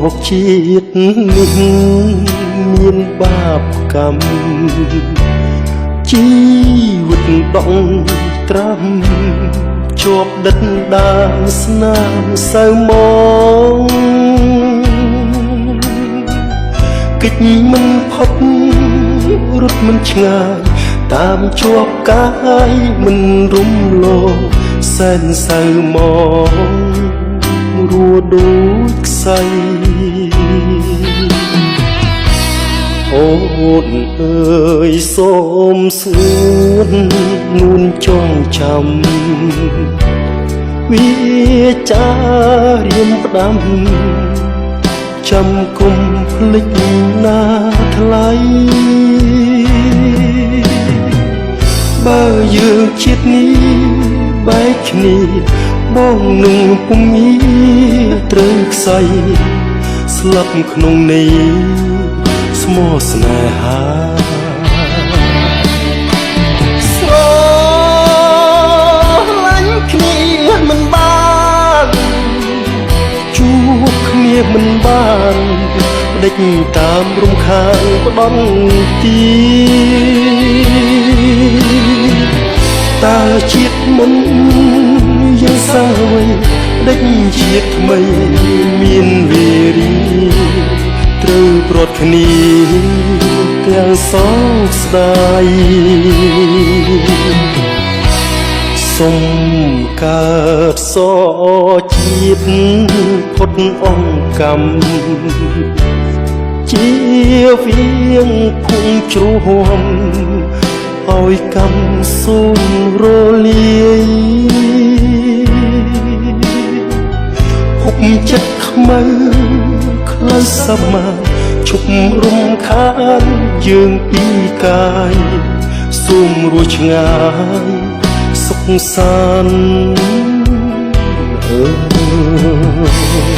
មកជាតិនេះមានបាបកម្មជីវិតដងត្រាំជាប់ដិតដានស្នាមសៅមកកិច្ចមិនផុតរត់មិនឆ្ងាយតាមជាប់កាយមិនរំលងសែនសៅមករួដូចខ្សែអូនអើយសូមសួននួនចងចាំវាចារៀមផ្ដាំចាំគុំភ្លេចណាថ្លៃបើយើងជាតិនេះបែកគ្នាបងនឹងពុំមានត្រូវខ្សែស្លាប់ក្នុងនេះស្មោះស្នេហាស្រឡាញ់គ្នាមិនបានជួបគ្នាមិនបានដេចតាមរំខានផ្ដន់ទីតើជាតិមុនយើងសាវ័យដេចជាតិថ្មីមានវេរីត្រូវប្រត់គ្នាទាំងសោកស្ដាយសុំកើតសជាតិផុតអង្គកម្មជាវៀងភុំជ្រួមឲ្យកម្មសូមរលាយហុកចិត្តខ្មៅក្លៅសាមាឈប់រំខានយើងពីកាយសូមរួចឆ្ងាយសុខសាន្ត